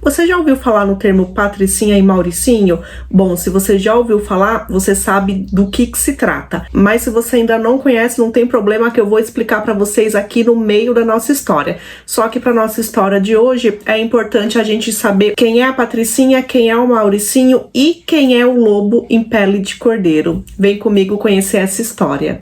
Você já ouviu falar no termo Patricinha e Mauricinho? Bom, se você já ouviu falar, você sabe do que se trata. Mas se você ainda não conhece, não tem problema que eu vou explicar para vocês aqui no meio da nossa história. Só que para nossa história de hoje, é importante a gente saber quem é a Patricinha, quem é o Mauricinho e quem é o lobo em pele de cordeiro. Vem comigo conhecer essa história.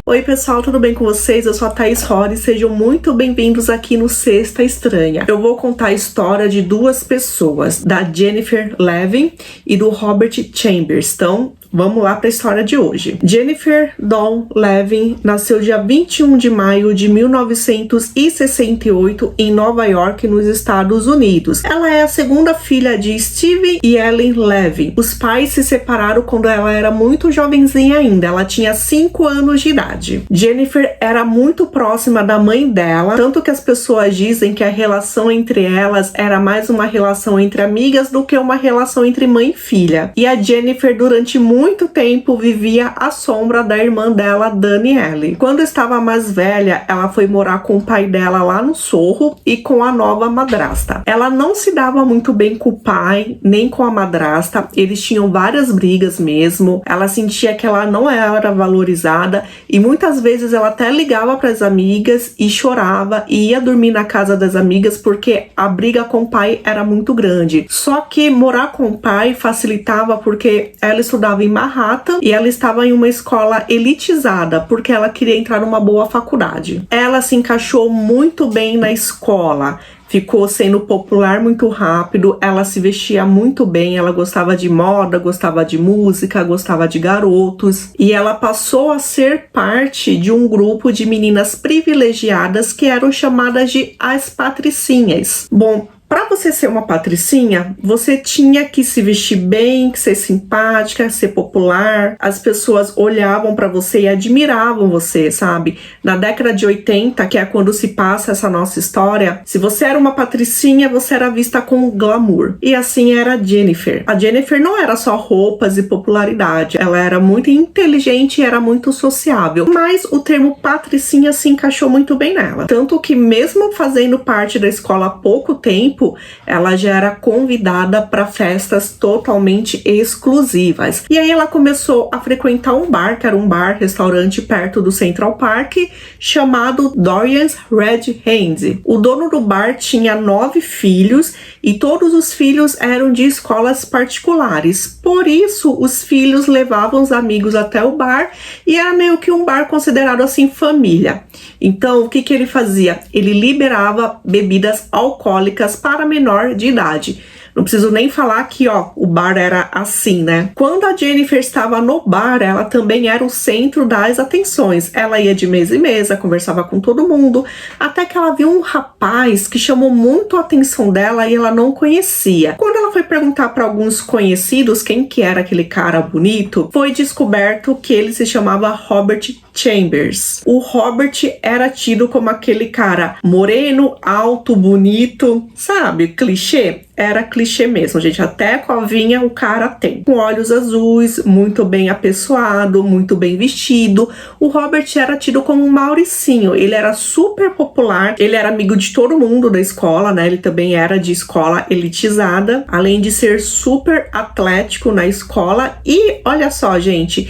Oi pessoal, tudo bem com vocês? Eu sou a Thaís Rory, sejam muito bem-vindos aqui no Sexta Estranha. Eu vou contar a história de duas pessoas, da Jennifer Levin e do Robert Chambers. Então, vamos lá para a história de hoje. Jennifer Dawn Levin nasceu dia 21 de maio de 1968 em Nova York, nos Estados Unidos. Ela é a segunda filha de Steven e Ellen Levin. Os pais se separaram quando ela era muito jovenzinha ainda, ela tinha 5 anos de idade. Jennifer era muito próxima da mãe dela, tanto que as pessoas dizem que a relação entre elas era mais uma relação entre amigas do que uma relação entre mãe e filha. E a Jennifer, durante muito tempo, vivia à sombra da irmã dela, Danielle. Quando estava mais velha, ela foi morar com o pai dela lá no Sorro e com a nova madrasta. Ela não se dava muito bem com o pai, nem com a madrasta. Eles tinham várias brigas mesmo. Ela sentia que ela não era valorizada e muitas vezes ela até ligava para as amigas e chorava e ia dormir na casa das amigas porque a briga com o pai era muito grande. Só que morar com o pai facilitava porque ela estudava em Manhattan e ela estava em uma escola elitizada porque ela queria entrar numa boa faculdade. Ela se encaixou muito bem na escola. Ficou sendo popular muito rápido, ela se vestia muito bem, ela gostava de moda, gostava de música, gostava de garotos. E ela passou a ser parte de um grupo de meninas privilegiadas que eram chamadas de as patricinhas. Bom, para você ser uma patricinha, você tinha que se vestir bem, ser simpática, ser popular. As pessoas olhavam para você e admiravam você, sabe? Na década de 80, que é quando se passa essa nossa história, se você era uma patricinha, você era vista com glamour. E assim era a Jennifer. A Jennifer não era só roupas e popularidade. Ela era muito inteligente e era muito sociável. Mas o termo patricinha se encaixou muito bem nela. Tanto que mesmo fazendo parte da escola há pouco tempo, ela já era convidada para festas totalmente exclusivas. E aí ela começou a frequentar um bar, que era um bar-restaurante perto do Central Park, chamado Dorian's Red Hand. O dono do bar tinha 9 filhos e todos os filhos eram de escolas particulares. Por isso, os filhos levavam os amigos até o bar e era meio que um bar considerado assim família. Então, o que ele fazia? Ele liberava bebidas alcoólicas para menor de idade. Não preciso nem falar que, o bar era assim, né? Quando a Jennifer estava no bar, ela também era o centro das atenções. Ela ia de mesa em mesa, conversava com todo mundo, até que ela viu um rapaz que chamou muito a atenção dela e ela não conhecia. Quando ela foi perguntar para alguns conhecidos quem que era aquele cara bonito, foi descoberto que ele se chamava Robert Chambers. O Robert era tido como aquele cara moreno, alto, bonito, sabe? Clichê. Era clichê mesmo, gente. Até covinha o cara tem. Com olhos azuis, muito bem apessoado, muito bem vestido. O Robert era tido como um Mauricinho. Ele era super popular. Ele era amigo de todo mundo da escola, né? Ele também era de escola elitizada. Além de ser super atlético na escola. E olha só, gente,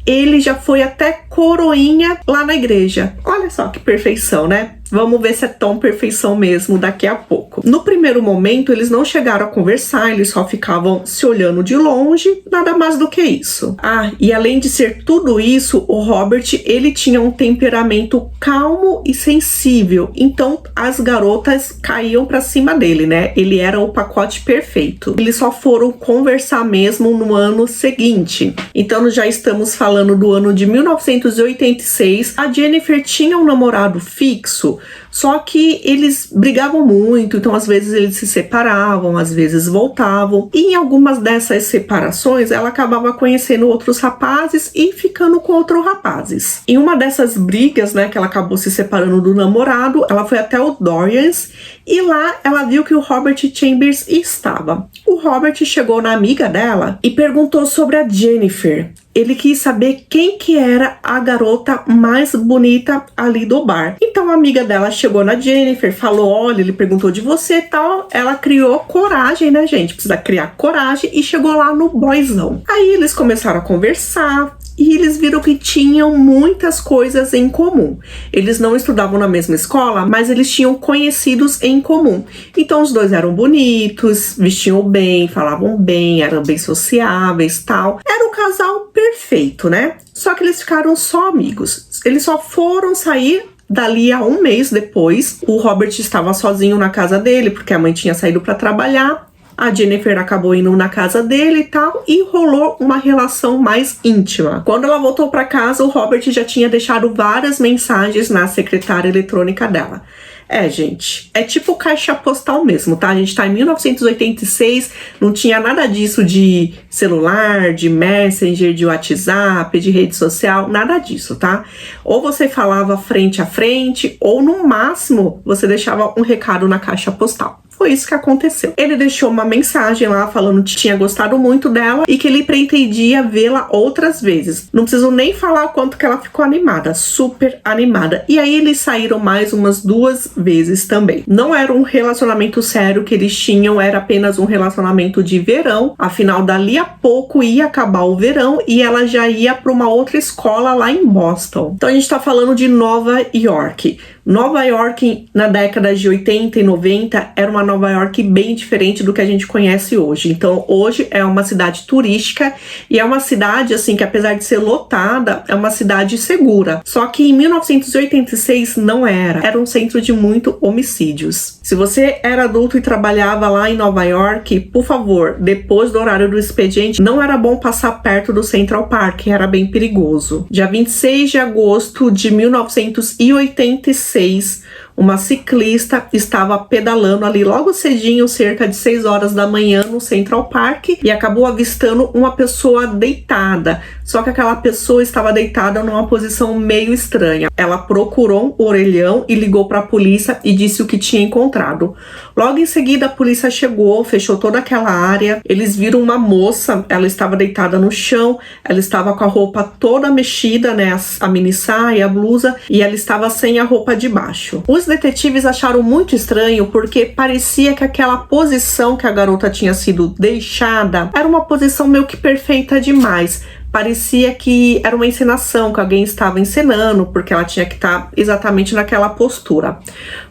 ele já foi até coroinha lá na igreja. Olha só que perfeição, né? Vamos ver se é tão perfeição mesmo daqui a pouco. No primeiro momento, eles não chegaram a conversar, eles só ficavam se olhando de longe, nada mais do que isso. E além de ser tudo isso, o Robert, ele tinha um temperamento calmo e sensível, então as garotas caíam pra cima dele, né? Ele era o pacote perfeito. Eles só foram conversar mesmo no ano seguinte. Então já estamos falando do ano de 1986. A Jennifer tinha um namorado fixo, só que eles brigavam muito, então às vezes eles se separavam, às vezes voltavam, e em algumas dessas separações ela acabava conhecendo outros rapazes e ficando com outros rapazes. Em uma dessas brigas, né, que ela acabou se separando do namorado, ela foi até o Dorian's e lá ela viu que o Robert Chambers estava. O Robert chegou na amiga dela e perguntou sobre a Jennifer. Ele quis saber quem que era a garota mais bonita ali do bar. Então a amiga dela chegou na Jennifer, falou, olha, ele perguntou de você e tal. Ela criou coragem, né, gente? Precisa criar coragem e chegou lá no boyzão. Aí eles começaram a conversar e eles viram que tinham muitas coisas em comum. Eles não estudavam na mesma escola, mas eles tinham conhecidos em comum. Então os dois eram bonitos, vestiam bem, falavam bem, eram bem sociáveis, tal. Era o casal perfeito, né? Só que eles ficaram só amigos. Eles só foram sair dali a um mês depois. O Robert estava sozinho na casa dele, porque a mãe tinha saído para trabalhar. A Jennifer acabou indo na casa dele e tal, e rolou uma relação mais íntima. Quando ela voltou para casa, o Robert já tinha deixado várias mensagens na secretária eletrônica dela. Gente, é tipo caixa postal mesmo, tá? A gente tá em 1986, não tinha nada disso de celular, de Messenger, de WhatsApp, de rede social, nada disso, tá? Ou você falava frente a frente, ou no máximo você deixava um recado na caixa postal. Foi isso que aconteceu. Ele deixou uma mensagem lá falando que tinha gostado muito dela e que ele pretendia vê-la outras vezes. Não preciso nem falar o quanto que ela ficou animada, super animada. E aí eles saíram mais umas 2 vezes também. Não era um relacionamento sério que eles tinham, era apenas um relacionamento de verão. Afinal, dali a pouco ia acabar o verão e ela já ia para uma outra escola lá em Boston. Então a gente tá falando de Nova York. Nova York, na década de 80 e 90, era uma Nova York bem diferente do que a gente conhece hoje. Então, hoje é uma cidade turística e é uma cidade, assim, que apesar de ser lotada, é uma cidade segura. Só que em 1986 não era. Era um centro de muito homicídios. Se você era adulto e trabalhava lá em Nova York, por favor, depois do horário do expediente, não era bom passar perto do Central Park, era bem perigoso. Dia 26 de agosto de 1986, uma ciclista estava pedalando ali logo cedinho, cerca de 6 horas da manhã, no Central Park, e acabou avistando uma pessoa deitada. Só que aquela pessoa estava deitada numa posição meio estranha. Ela procurou um orelhão e ligou para a polícia e disse o que tinha encontrado. Logo em seguida, a polícia chegou, fechou toda aquela área. Eles viram uma moça, ela estava deitada no chão, ela estava com a roupa toda mexida, né, a mini saia, a blusa, e ela estava sem a roupa de baixo. Os detetives acharam muito estranho porque parecia que aquela posição que a garota tinha sido deixada era uma posição meio que perfeita demais. Parecia que era uma encenação, que alguém estava encenando, porque ela tinha que estar exatamente naquela postura.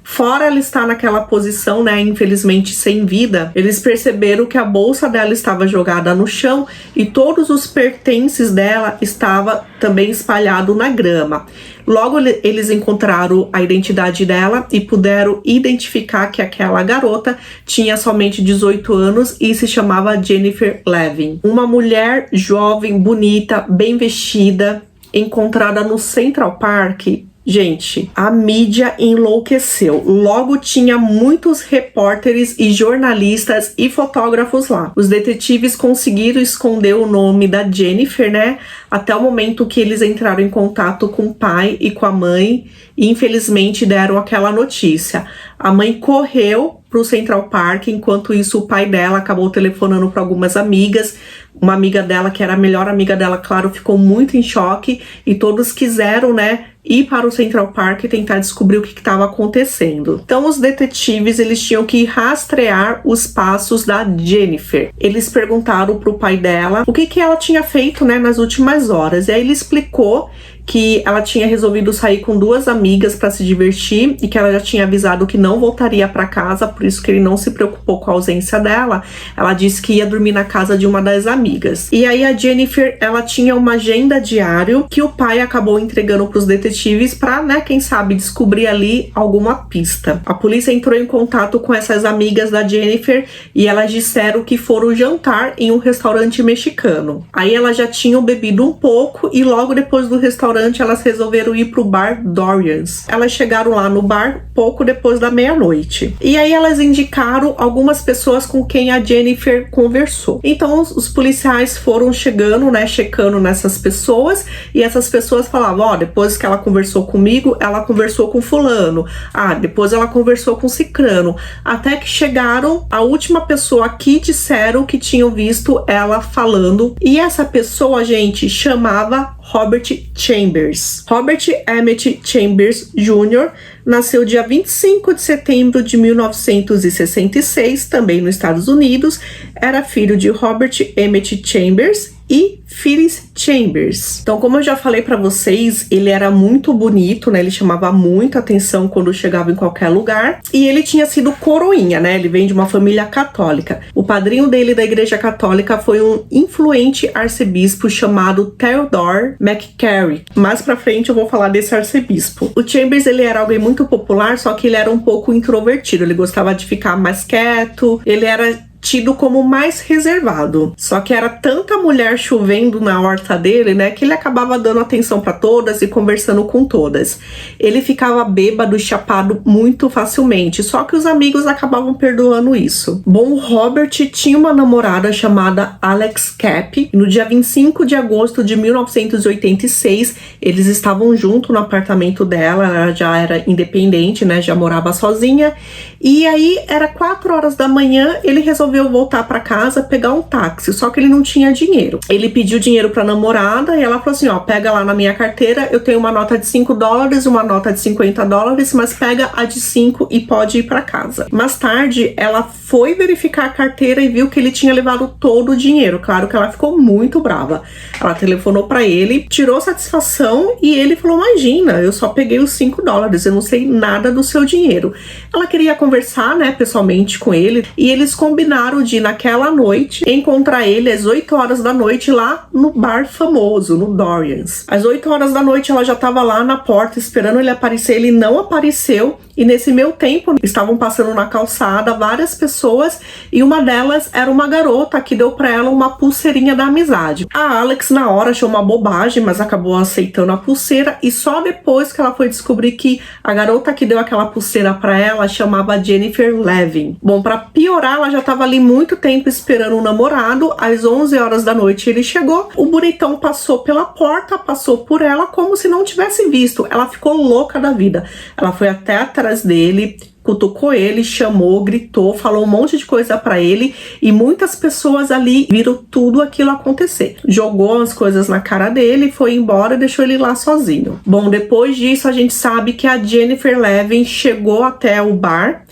Fora ela estar naquela posição, né, infelizmente sem vida, eles perceberam que a bolsa dela estava jogada no chão e todos os pertences dela estavam também espalhados na grama. Logo eles encontraram a identidade dela e puderam identificar que aquela garota tinha somente 18 anos e se chamava Jennifer Levin. Uma mulher jovem, bonita, bem vestida, encontrada no Central Park. Gente, a mídia enlouqueceu. Logo tinha muitos repórteres e jornalistas e fotógrafos lá. Os detetives conseguiram esconder o nome da Jennifer, né? Até o momento que eles entraram em contato com o pai e com a mãe e infelizmente deram aquela notícia. A mãe correu para o Central Park, enquanto isso o pai dela acabou telefonando para algumas amigas. Uma amiga dela, que era a melhor amiga dela, claro, ficou muito em choque e todos quiseram, né, ir para o Central Park e tentar descobrir o que estava acontecendo. Então os detetives, eles tinham que rastrear os passos da Jennifer. Eles perguntaram para o pai dela o que ela tinha feito, né, nas últimas horas. E aí ele explicou que ela tinha resolvido sair com 2 amigas para se divertir e que ela já tinha avisado que não voltaria para casa, por isso que ele não se preocupou com a ausência dela. Ela disse que ia dormir na casa de uma das amigas. E aí a Jennifer, ela tinha uma agenda diário que o pai acabou entregando para os detetives para, né, quem sabe descobrir ali alguma pista. A polícia entrou em contato com essas amigas da Jennifer e elas disseram que foram jantar em um restaurante mexicano. Aí elas já tinham bebido um pouco e logo depois do restaurante elas resolveram ir pro bar Dorian's. Elas chegaram lá no bar pouco depois da meia-noite. E aí elas indicaram algumas pessoas com quem a Jennifer conversou. Então os policiais foram chegando, né, checando nessas pessoas, e essas pessoas falavam, ó, depois que ela conversou comigo, ela conversou com fulano. Ah, depois ela conversou com cicrano. Até que chegaram a última pessoa que disseram que tinham visto ela falando. E essa pessoa, gente, chamava Robert Chambers. Robert Emmett Chambers Jr. nasceu dia 25 de setembro de 1966, também nos Estados Unidos. Era filho de Robert Emmett Chambers e Phyllis Chambers. Então, como eu já falei pra vocês, ele era muito bonito, né? Ele chamava muita atenção quando chegava em qualquer lugar. E ele tinha sido coroinha, né? Ele vem de uma família católica. O padrinho dele da Igreja Católica foi um influente arcebispo chamado Theodore McCarry. Mais pra frente eu vou falar desse arcebispo. O Chambers, ele era alguém muito popular, só que ele era um pouco introvertido. Ele gostava de ficar mais quieto. Ele era tido como mais reservado. Só que era tanta mulher chovendo na horta dele, né, que ele acabava dando atenção para todas e conversando com todas. Ele ficava bêbado e chapado muito facilmente, só que os amigos acabavam perdoando isso. Bom, o Robert tinha uma namorada chamada Alex Capp, e no dia 25 de agosto de 1986, eles estavam juntos no apartamento dela. Ela já era independente, né, já morava sozinha, e aí era 4 horas da manhã, ele resolveu voltar para casa, pegar um táxi, só que ele não tinha dinheiro. Ele pediu dinheiro pra namorada e ela falou assim, ó, pega lá na minha carteira, eu tenho uma nota de $5, uma nota de $50, mas pega a de 5 e pode ir para casa. Mais tarde, ela foi verificar a carteira e viu que ele tinha levado todo o dinheiro. Claro que ela ficou muito brava. Ela telefonou para ele, tirou satisfação e ele falou, imagina, eu só peguei os $5, eu não sei nada do seu dinheiro. Ela queria conversar, né, pessoalmente com ele, e eles combinaram de, naquela noite, encontrar ele às 8 horas da noite lá no bar famoso, no Dorian's. Às 8 horas da noite ela já estava lá na porta esperando ele aparecer. Ele não apareceu, e nesse meio tempo estavam passando na calçada várias pessoas, e uma delas era uma garota que deu para ela uma pulseirinha da amizade. A Alex na hora achou uma bobagem, mas acabou aceitando a pulseira, e só depois que ela foi descobrir que a garota que deu aquela pulseira para ela chamava Jennifer Levin. Bom, para piorar, ela já estava ali muito tempo esperando o namorado. Às 11 horas da noite ele chegou, o bonitão passou pela porta, passou por ela como se não tivesse visto. Ela ficou louca da vida. Ela foi até atrás dele, cutucou ele, chamou, gritou, falou um monte de coisa pra ele, e muitas pessoas ali viram tudo aquilo acontecer. Jogou as coisas na cara dele, foi embora e deixou ele lá sozinho. Bom, depois disso a gente sabe que a Jennifer Levin chegou até o bar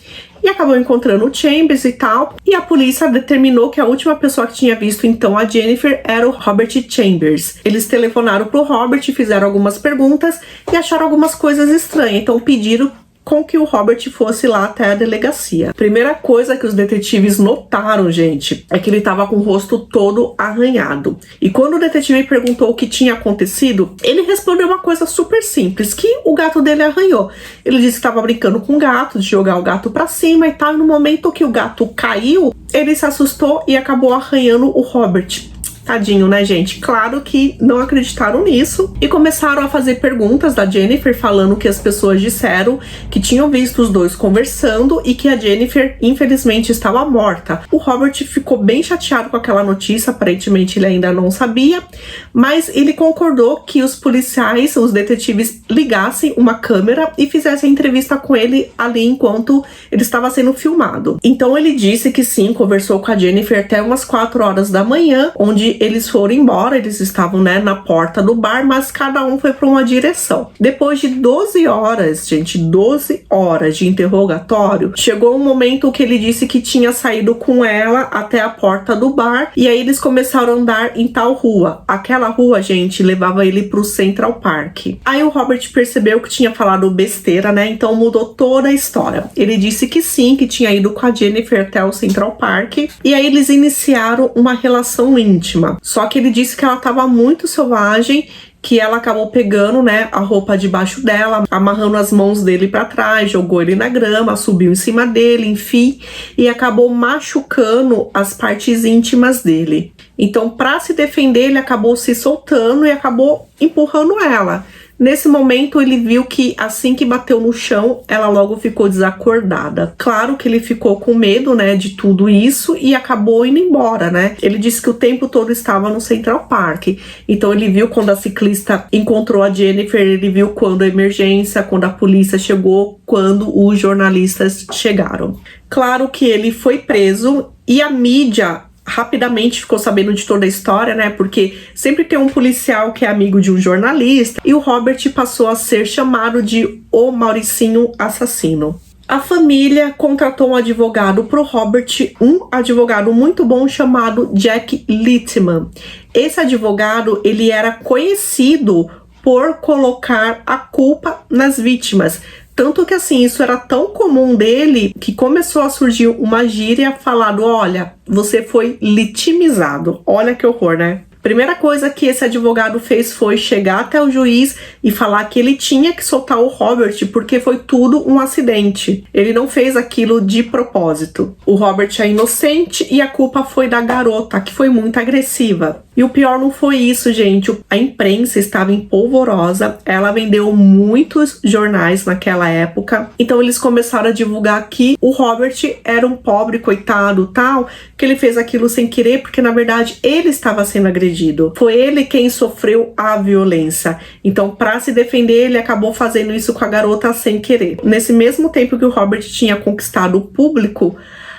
e acabou encontrando o Chambers e tal, e a polícia determinou que a última pessoa que tinha visto então a Jennifer era o Robert Chambers. Eles telefonaram pro Robert, fizeram algumas perguntas e acharam algumas coisas estranhas, então pediram com que o Robert fosse lá até a delegacia. Primeira coisa que os detetives notaram, gente, é que ele estava com o rosto todo arranhado. E quando o detetive perguntou o que tinha acontecido, ele respondeu uma coisa super simples, que o gato dele arranhou. Ele disse que estava brincando com o gato, de jogar o gato para cima e tal, e no momento que o gato caiu, ele se assustou e acabou arranhando o Robert. Tadinho, né, gente? Claro que não acreditaram nisso e começaram a fazer perguntas da Jennifer, falando que as pessoas disseram que tinham visto os dois conversando e que a Jennifer, infelizmente, estava morta. O Robert ficou bem chateado com aquela notícia, aparentemente ele ainda não sabia, mas ele concordou que os policiais, os detetives, ligassem uma câmera e fizessem entrevista com ele ali enquanto ele estava sendo filmado. Então ele disse que sim, conversou com a Jennifer até umas 4 horas da manhã, onde eles foram embora. Eles estavam, né, na porta do bar, mas cada um foi para uma direção. Depois de 12 horas, gente, 12 horas de interrogatório, chegou um momento que ele disse que tinha saído com ela até a porta do bar, e aí eles começaram a andar em tal rua. Aquela rua, gente, levava ele pro Central Park. Aí o Robert percebeu que tinha falado besteira, né, então mudou toda a história. Ele disse que sim, que tinha ido com a Jennifer até o Central Park, e aí eles iniciaram uma relação íntima. Só que ele disse que ela estava muito selvagem, que ela acabou pegando, né, a roupa debaixo dela, amarrando as mãos dele para trás, jogou ele na grama, subiu em cima dele, enfim, e acabou machucando as partes íntimas dele. Então, para se defender, ele acabou se soltando e acabou empurrando ela. Nesse momento, ele viu que assim que bateu no chão, ela logo ficou desacordada. Claro que ele ficou com medo, né, de tudo isso e acabou indo embora, né? Ele disse que o tempo todo estava no Central Park. Então ele viu quando a ciclista encontrou a Jennifer, ele viu quando a emergência, quando a polícia chegou, quando os jornalistas chegaram. Claro que ele foi preso e a mídia rapidamente ficou sabendo de toda a história, né? Porque sempre tem um policial que é amigo de um jornalista e o Robert passou a ser chamado de o Mauricinho assassino. A família contratou um advogado para o Robert, um advogado muito bom chamado Jack Littman. Esse advogado, ele era conhecido por colocar a culpa nas vítimas. Tanto que assim, isso era tão comum dele que começou a surgir uma gíria falando, olha, você foi litimizado. Olha que horror, né? Primeira coisa que esse advogado fez foi chegar até o juiz e falar que ele tinha que soltar o Robert porque foi tudo um acidente. Ele não fez aquilo de propósito. O Robert é inocente e a culpa foi da garota, que foi muito agressiva. E o pior não foi isso, gente. A imprensa estava em polvorosa. Ela vendeu muitos jornais naquela época. Então eles começaram a divulgar que o Robert era um pobre coitado, tal, que ele fez aquilo sem querer, porque na verdade ele estava sendo agredido. Foi ele quem sofreu a violência. Então, para se defender, ele acabou fazendo isso com a garota sem querer. Nesse mesmo tempo que o Robert tinha conquistado o público,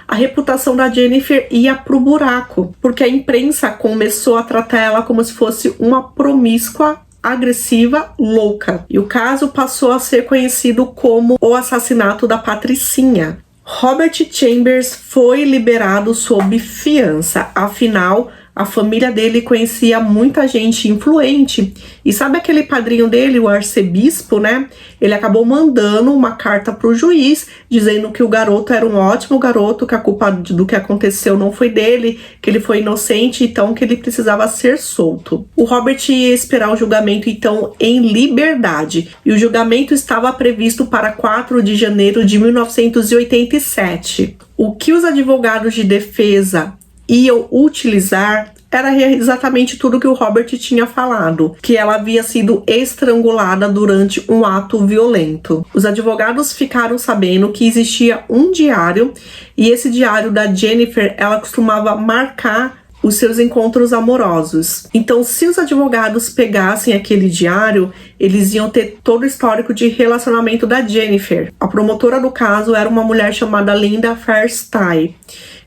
a reputação da Jennifer ia pro buraco, porque a imprensa começou a tratar ela como se fosse uma promíscua, agressiva, louca. E o caso passou a ser conhecido como o assassinato da Patricinha. Robert Chambers foi liberado sob fiança, afinal, a família dele conhecia muita gente influente. E sabe aquele padrinho dele, o arcebispo, né? Ele acabou mandando uma carta pro juiz, dizendo que o garoto era um ótimo garoto, que a culpa do que aconteceu não foi dele, que ele foi inocente, então que ele precisava ser solto. O Robert ia esperar o julgamento, então, em liberdade. E o julgamento estava previsto para 4 de janeiro de 1987. O que os advogados de defesa iam utilizar era exatamente tudo que o Robert tinha falado, que ela havia sido estrangulada durante um ato violento. Os advogados ficaram sabendo que existia um diário, e esse diário da Jennifer, ela costumava marcar os seus encontros amorosos. Então, se os advogados pegassem aquele diário, eles iam ter todo o histórico de relacionamento da Jennifer. A promotora do caso era uma mulher chamada Linda Fairstyle.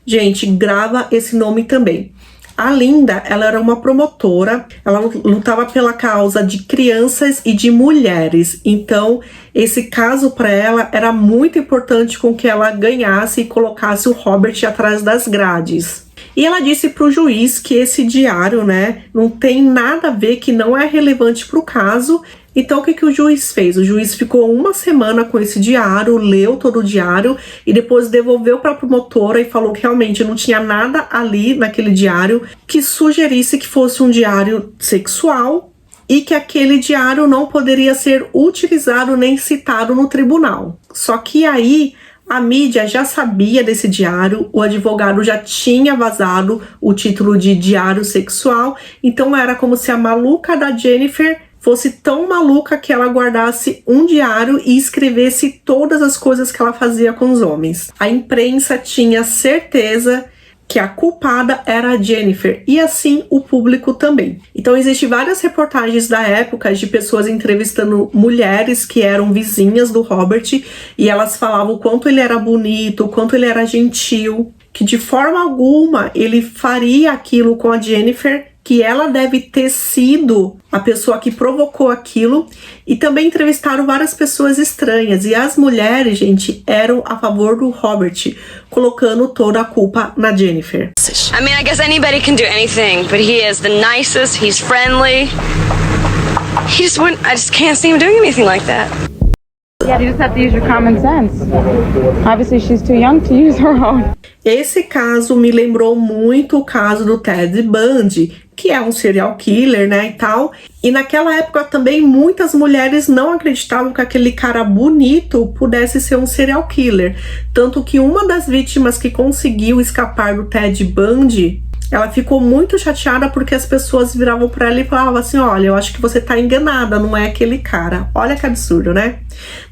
Gente, grava esse nome também. A Linda, ela era uma promotora, ela lutava pela causa de crianças e de mulheres. Então, esse caso para ela era muito importante com que ela ganhasse e colocasse o Robert atrás das grades. E ela disse para o juiz que esse diário, né, não tem nada a ver, que não é relevante para o caso. Então, o que o juiz fez? O juiz ficou uma semana com esse diário, leu todo o diário e depois devolveu para a promotora e falou que realmente não tinha nada ali naquele diário que sugerisse que fosse um diário sexual e que aquele diário não poderia ser utilizado nem citado no tribunal. Só que aí a mídia já sabia desse diário, o advogado já tinha vazado o título de diário sexual, então era como se a maluca da Jennifer fosse tão maluca que ela guardasse um diário e escrevesse todas as coisas que ela fazia com os homens. A imprensa tinha certeza que a culpada era a Jennifer, e assim o público também. Então existem várias reportagens da época de pessoas entrevistando mulheres que eram vizinhas do Robert, e elas falavam o quanto ele era bonito, o quanto ele era gentil, que de forma alguma ele faria aquilo com a Jennifer, que ela deve ter sido a pessoa que provocou aquilo. E também entrevistaram várias pessoas estranhas, e as mulheres, gente, eram a favor do Robert, colocando toda a culpa na Jennifer. I mean, I guess anybody can do anything, but he is the nicest, he's friendly. I just can't see him doing anything like that. Yeah, you just have to use your common sense. Obviously, she's too young to use her own. Esse caso me lembrou muito o caso do Ted Bundy, que é um serial killer, né, e tal. E naquela época também muitas mulheres não acreditavam que aquele cara bonito pudesse ser um serial killer. Tanto que uma das vítimas que conseguiu escapar do Ted Bundy, Ela ficou muito chateada porque as pessoas viravam para ela e falavam assim, olha, eu acho que você tá enganada, não é aquele cara. Olha que absurdo, né?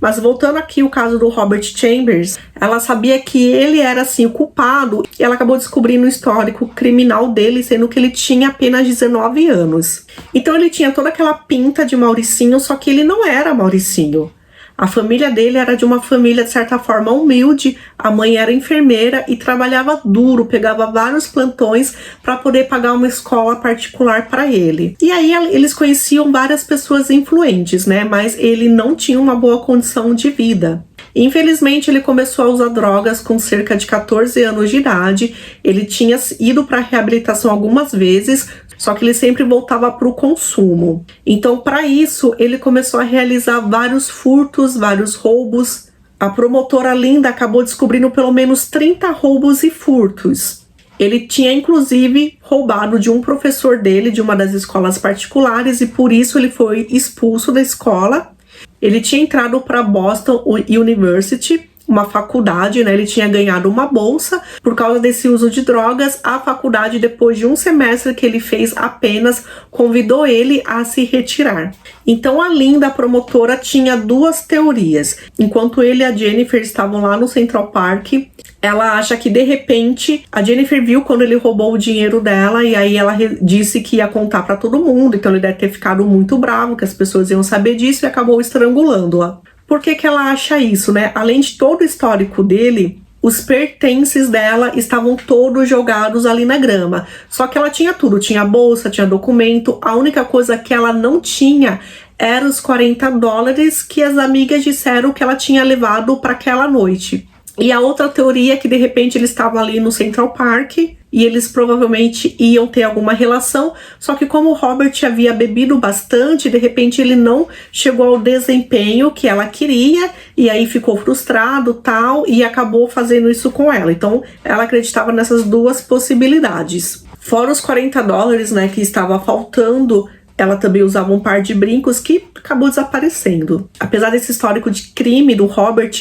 Mas voltando aqui o caso do Robert Chambers, ela sabia que ele era assim o culpado e ela acabou descobrindo o histórico criminal dele, sendo que ele tinha apenas 19 anos. Então ele tinha toda aquela pinta de Mauricinho, só que ele não era Mauricinho. A família dele era de uma família, de certa forma, humilde. A mãe era enfermeira e trabalhava duro, pegava vários plantões para poder pagar uma escola particular para ele. E aí eles conheciam várias pessoas influentes, né? Mas ele não tinha uma boa condição de vida. Infelizmente, ele começou a usar drogas com cerca de 14 anos de idade. Ele tinha ido para reabilitação algumas vezes, só que ele sempre voltava para o consumo. Então, para isso, ele começou a realizar vários furtos, vários roubos. A promotora Linda acabou descobrindo pelo menos 30 roubos e furtos. Ele tinha, inclusive, roubado de um professor dele, de uma das escolas particulares, e por isso ele foi expulso da escola. Ele tinha entrado para Boston University, uma faculdade, né? Ele tinha ganhado uma bolsa por causa desse uso de drogas. A faculdade, depois de um semestre que ele fez apenas, convidou ele a se retirar. Então a Linda, a promotora, tinha duas teorias. Enquanto ele e a Jennifer estavam lá no Central Park, ela acha que de repente a Jennifer viu quando ele roubou o dinheiro dela e aí ela disse que ia contar para todo mundo. Então ele deve ter ficado muito bravo, que as pessoas iam saber disso, e acabou estrangulando-a. Por que que ela acha isso, né? Além de todo o histórico dele, os pertences dela estavam todos jogados ali na grama. Só que ela tinha tudo, tinha bolsa, tinha documento. A única coisa que ela não tinha era os $40 que as amigas disseram que ela tinha levado para aquela noite. E a outra teoria é que de repente eles estavam ali no Central Park e eles provavelmente iam ter alguma relação, só que como o Robert havia bebido bastante, de repente ele não chegou ao desempenho que ela queria e aí ficou frustrado, tal, e acabou fazendo isso com ela. Então ela acreditava nessas duas possibilidades. Fora os $40, né, que estava faltando, ela também usava um par de brincos que acabou desaparecendo. Apesar desse histórico de crime do Robert,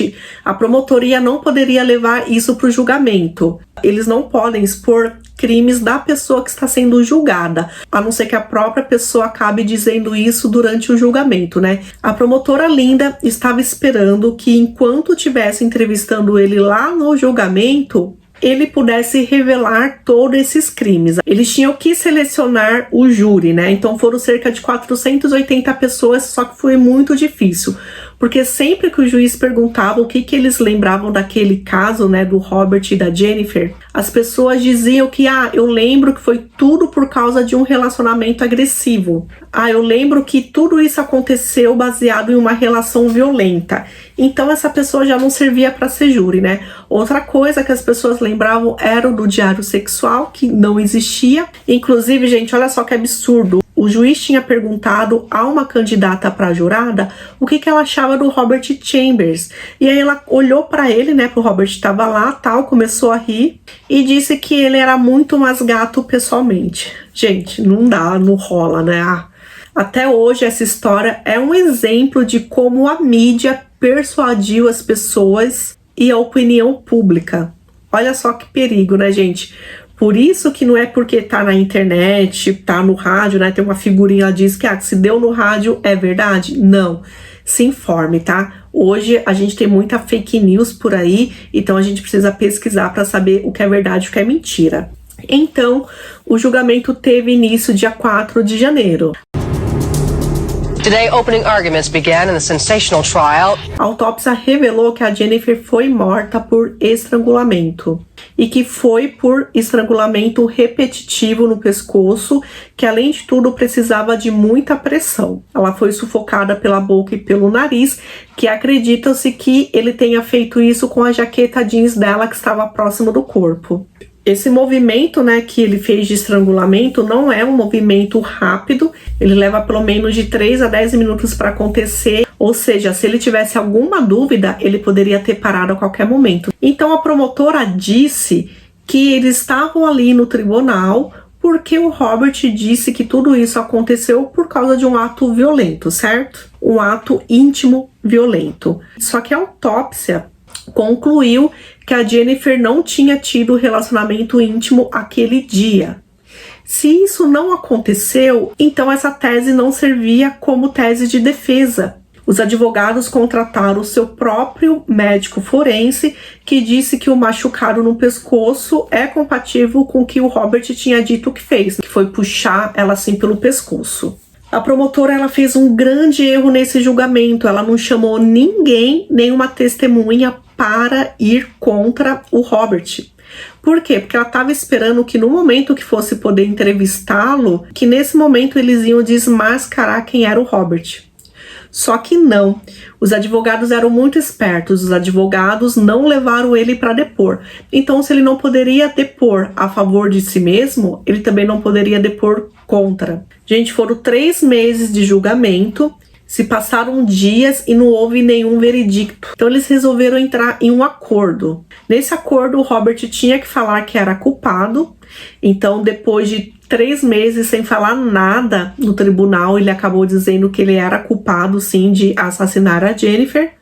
a promotoria não poderia levar isso para o julgamento. Eles não podem expor crimes da pessoa que está sendo julgada, a não ser que a própria pessoa acabe dizendo isso durante o julgamento, né? A promotora Linda estava esperando que, enquanto estivesse entrevistando ele lá no julgamento, ele pudesse revelar todos esses crimes. Eles tinham que selecionar o júri, né? Então foram cerca de 480 pessoas, só que foi muito difícil, porque sempre que o juiz perguntava o que eles lembravam daquele caso, né, do Robert e da Jennifer, as pessoas diziam que, eu lembro que foi tudo por causa de um relacionamento agressivo. Eu lembro que tudo isso aconteceu baseado em uma relação violenta. Então essa pessoa já não servia para ser júri, né? Outra coisa que as pessoas lembravam era o do diário sexual, que não existia. Inclusive, gente, olha só que absurdo. O juiz tinha perguntado a uma candidata para jurada o que ela achava do Robert Chambers. E aí ela olhou para ele, né, pro Robert estava lá, tal, começou a rir e disse que ele era muito mais gato pessoalmente. Gente, não dá, não rola, né? Até hoje essa história é um exemplo de como a mídia persuadiu as pessoas e a opinião pública. Olha só que perigo, né, gente? Por isso que não é porque tá na internet, tá no rádio, né? Tem uma figurinha que diz que se deu no rádio é verdade. Não, se informe, tá? Hoje a gente tem muita fake news por aí, então a gente precisa pesquisar para saber o que é verdade e o que é mentira. Então, o julgamento teve início dia 4 de janeiro. Today, opening arguments began in the sensational trial. A autópsia revelou que a Jennifer foi morta por estrangulamento e que foi por estrangulamento repetitivo no pescoço, que além de tudo precisava de muita pressão. Ela foi sufocada pela boca e pelo nariz, que acredita-se que ele tenha feito isso com a jaqueta jeans dela que estava próximo do corpo. Esse movimento, né, que ele fez de estrangulamento não é um movimento rápido, ele leva pelo menos de 3 a 10 minutos para acontecer, ou seja, se ele tivesse alguma dúvida, ele poderia ter parado a qualquer momento. Então a promotora disse que eles estavam ali no tribunal porque o Robert disse que tudo isso aconteceu por causa de um ato violento, certo? Um ato íntimo violento. Só que a autópsia concluiu que a Jennifer não tinha tido relacionamento íntimo aquele dia. Se isso não aconteceu, então essa tese não servia como tese de defesa. Os advogados contrataram o seu próprio médico forense, que disse que o machucado no pescoço é compatível com o que o Robert tinha dito que fez, que foi puxar ela assim pelo pescoço. A promotora ela fez um grande erro nesse julgamento, ela não chamou ninguém, nenhuma testemunha para ir contra o Robert. Por quê? Porque ela estava esperando que no momento que fosse poder entrevistá-lo, que nesse momento eles iam desmascarar quem era o Robert. Só que não, os advogados eram muito espertos, os advogados não levaram ele para depor. Então, se ele não poderia depor a favor de si mesmo, ele também não poderia depor contra. Gente, foram 3 meses de julgamento, se passaram dias e não houve nenhum veredicto. Então, eles resolveram entrar em um acordo. Nesse acordo, o Robert tinha que falar que era culpado. Então, depois de 3 meses sem falar nada no tribunal, ele acabou dizendo que ele era culpado, sim, de assassinar a Jennifer.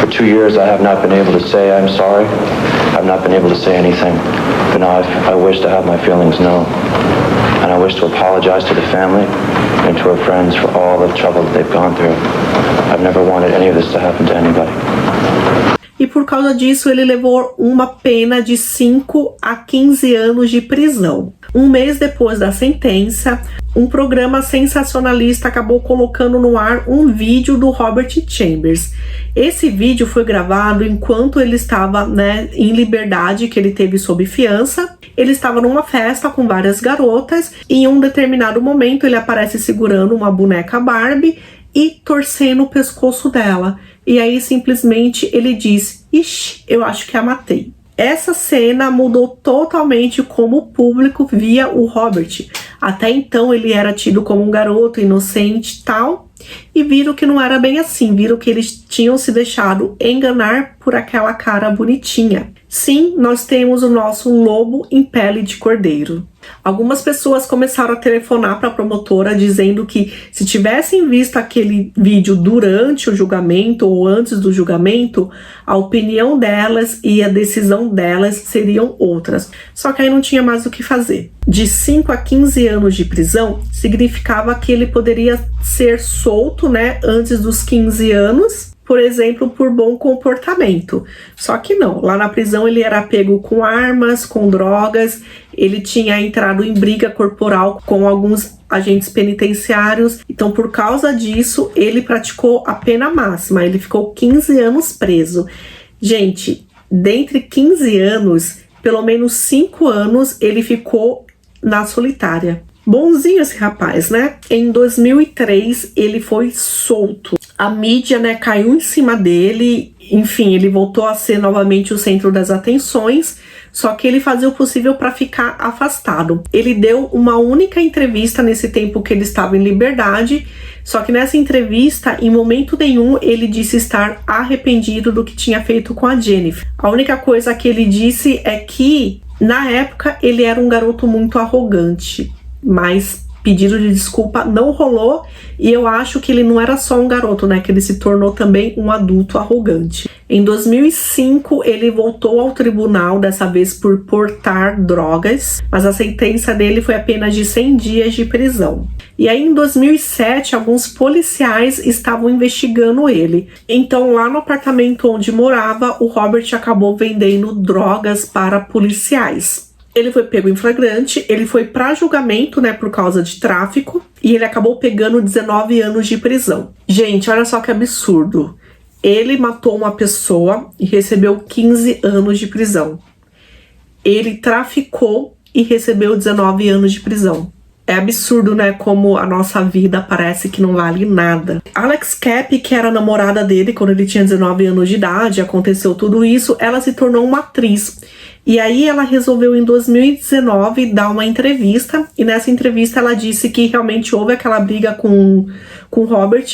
For 2 years I have not been able to say I'm sorry. I've not been able to say anything. But now I wish to have my feelings known. And I wish to apologize to the family and to our friends for all the trouble that they've gone through. I've never wanted any of this to happen to anybody. E por causa disso, ele levou uma pena de 5 a 15 anos de prisão. Um mês depois da sentença, um programa sensacionalista acabou colocando no ar um vídeo do Robert Chambers. Esse vídeo foi gravado enquanto ele estava, em liberdade, que ele teve sob fiança. Ele estava numa festa com várias garotas e em um determinado momento ele aparece segurando uma boneca Barbie e torcendo o pescoço dela. E aí simplesmente ele diz: "Ixi, eu acho que a matei". Essa cena mudou totalmente como o público via o Robert. Até então ele era tido como um garoto inocente e tal, e viram que não era bem assim, viram que eles tinham se deixado enganar por aquela cara bonitinha. Sim, nós temos o nosso lobo em pele de cordeiro. Algumas pessoas começaram a telefonar para a promotora dizendo que se tivessem visto aquele vídeo durante o julgamento ou antes do julgamento, a opinião delas e a decisão delas seriam outras. Só que aí não tinha mais o que fazer. De 5 a 15 anos de prisão significava que ele poderia ser solto, antes dos 15 anos, por exemplo, por bom comportamento. Só que não, lá na prisão ele era pego com armas, com drogas, ele tinha entrado em briga corporal com alguns agentes penitenciários. Então, por causa disso, ele praticou a pena máxima, ele ficou 15 anos preso. Gente, dentre 15 anos, pelo menos 5 anos ele ficou na solitária. Bonzinho esse rapaz, Em 2003, ele foi solto. A mídia, caiu em cima dele, enfim, ele voltou a ser novamente o centro das atenções, só que ele fazia o possível para ficar afastado. Ele deu uma única entrevista nesse tempo que ele estava em liberdade, só que nessa entrevista, em momento nenhum, ele disse estar arrependido do que tinha feito com a Jennifer. A única coisa que ele disse é que, na época, ele era um garoto muito arrogante, mas pedido de desculpa não rolou, e eu acho que ele não era só um garoto, que ele se tornou também um adulto arrogante. Em 2005, ele voltou ao tribunal, dessa vez por portar drogas, mas a sentença dele foi apenas de 100 dias de prisão. E aí, em 2007, alguns policiais estavam investigando ele. Então, lá no apartamento onde morava, o Robert acabou vendendo drogas para policiais. Ele foi pego em flagrante, ele foi para julgamento, por causa de tráfico, e ele acabou pegando 19 anos de prisão. Gente, olha só que absurdo. Ele matou uma pessoa e recebeu 15 anos de prisão. Ele traficou e recebeu 19 anos de prisão. É absurdo, como a nossa vida parece que não vale nada. Alex Kapp, que era a namorada dele quando ele tinha 19 anos de idade, aconteceu tudo isso, ela se tornou uma atriz. E aí ela resolveu em 2019 dar uma entrevista, e nessa entrevista ela disse que realmente houve aquela briga com Robert,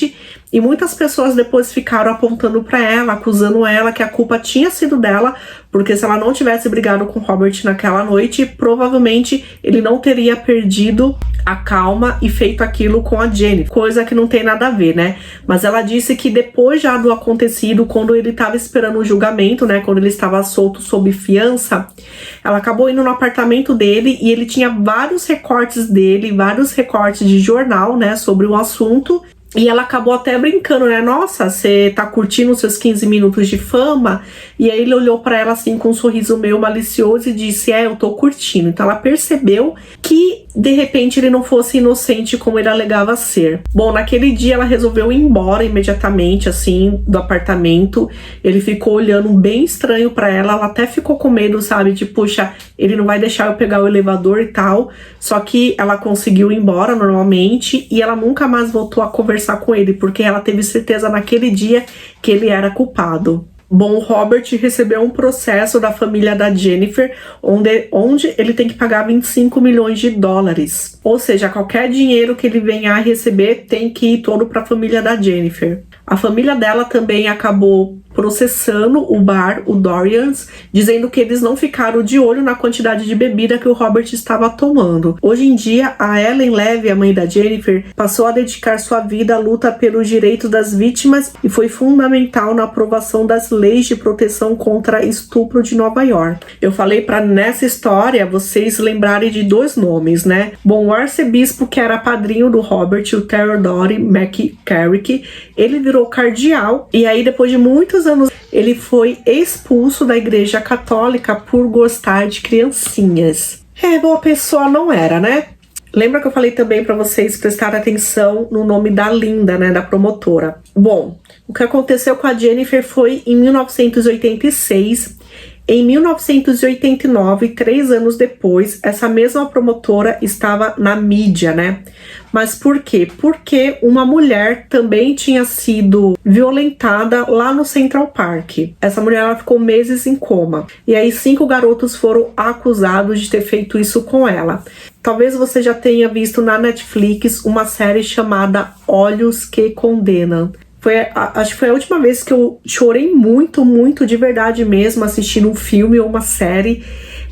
E muitas pessoas depois ficaram apontando para ela, acusando ela que a culpa tinha sido dela, porque se ela não tivesse brigado com Robert naquela noite, provavelmente ele não teria perdido a calma e feito aquilo com a Jennifer, coisa que não tem nada a ver, né? Mas ela disse que depois já do acontecido, quando ele estava esperando o julgamento, né, quando ele estava solto sob fiança, ela acabou indo no apartamento dele e ele tinha vários recortes dele, vários recortes de jornal, né, sobre o assunto. E ela acabou até brincando, né? Nossa, você tá curtindo os seus 15 minutos de fama? E aí ele olhou pra ela assim com um sorriso meio malicioso e disse, eu tô curtindo. Então ela percebeu que de repente ele não fosse inocente como ele alegava ser. Bom, naquele dia ela resolveu ir embora imediatamente, assim, do apartamento. Ele ficou olhando bem estranho pra ela. Ela até ficou com medo, sabe? De, puxa, ele não vai deixar eu pegar o elevador e tal. Só que ela conseguiu ir embora normalmente e ela nunca mais voltou a conversar com ele, porque ela teve certeza naquele dia que ele era culpado. Bom, Robert recebeu um processo da família da Jennifer, onde ele tem que pagar 25 milhões de dólares. Ou seja, qualquer dinheiro que ele venha a receber tem que ir todo para a família da Jennifer. A família dela também acabou processando o bar, o Dorians, dizendo que eles não ficaram de olho na quantidade de bebida que o Robert estava tomando. Hoje em dia, a Ellen Levy, a mãe da Jennifer, passou a dedicar sua vida à luta pelos direitos das vítimas e foi fundamental na aprovação das leis de proteção contra estupro de Nova York. Eu falei para nessa história vocês lembrarem de dois nomes, né? Bom, o arcebispo que era padrinho do Robert, o Theodore McCarrick, ele virou cardeal e aí depois de muitos anos ele foi expulso da igreja católica por gostar de criancinhas. Boa pessoa não era, né? Lembra que eu falei também para vocês prestarem atenção no nome da Linda, né, da promotora. Bom, o que aconteceu com a Jennifer foi em 1986. Em 1989, 3 anos depois, essa mesma promotora estava na mídia, né? Mas por quê? Porque uma mulher também tinha sido violentada lá no Central Park. Essa mulher ela ficou meses em coma. E aí 5 garotos foram acusados de ter feito isso com ela. Talvez você já tenha visto na Netflix uma série chamada Olhos que Condenam. Acho que foi a última vez que eu chorei muito, muito de verdade mesmo assistindo um filme ou uma série,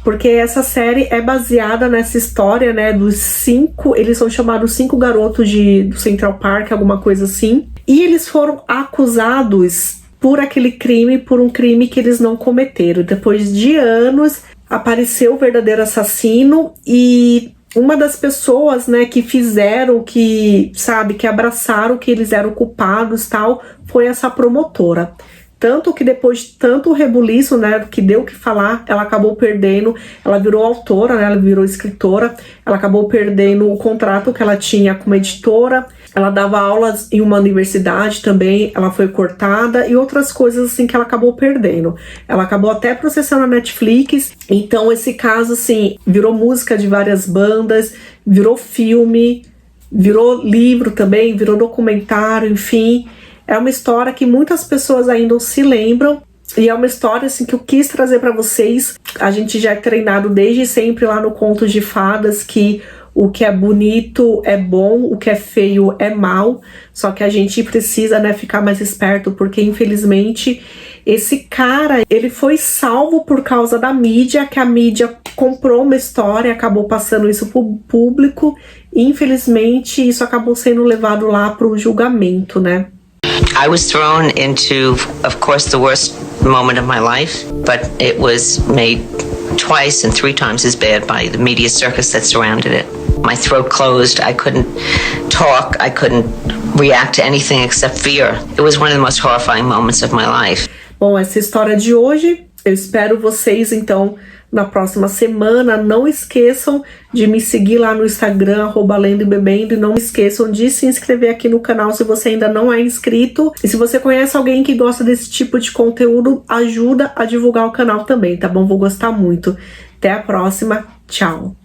porque essa série é baseada nessa história, né, dos 5, eles são chamados 5 garotos do Central Park, alguma coisa assim, e eles foram acusados por aquele crime, por um crime que eles não cometeram. Depois de anos, apareceu o verdadeiro assassino e uma das pessoas, né, que fizeram, que abraçaram que eles eram culpados, tal, foi essa promotora. Tanto que depois de tanto rebuliço, né, que deu o que falar, ela acabou perdendo, ela virou autora, né, ela virou escritora, ela acabou perdendo o contrato que ela tinha como editora, ela dava aulas em uma universidade também, ela foi cortada e outras coisas assim que ela acabou perdendo. Ela acabou até processando a Netflix, então esse caso assim, virou música de várias bandas, virou filme, virou livro também, virou documentário, enfim. É uma história que muitas pessoas ainda se lembram e é uma história assim que eu quis trazer para vocês. A gente já é treinado desde sempre lá no Contos de Fadas que o que é bonito é bom, o que é feio é mal, só que a gente precisa, né, ficar mais esperto, porque infelizmente esse cara, ele foi salvo por causa da mídia, que a mídia comprou uma história, acabou passando isso pro público, e infelizmente isso acabou sendo levado lá pro julgamento, né? I was thrown into, of course, the worst moment of my life, but it was made twice and 3 times as bad by the media circus that surrounded it. My throat closed, I couldn't talk, I couldn't react to anything except fear. It was one of the most horrifying moments of my life. Bom, essa história de hoje, eu espero vocês então na próxima semana. Não esqueçam de me seguir lá no Instagram, @lendo e não esqueçam de se inscrever aqui no canal se você ainda não é inscrito. E se você conhece alguém que gosta desse tipo de conteúdo, ajuda a divulgar o canal também, tá bom? Vou gostar muito. Até a próxima, tchau!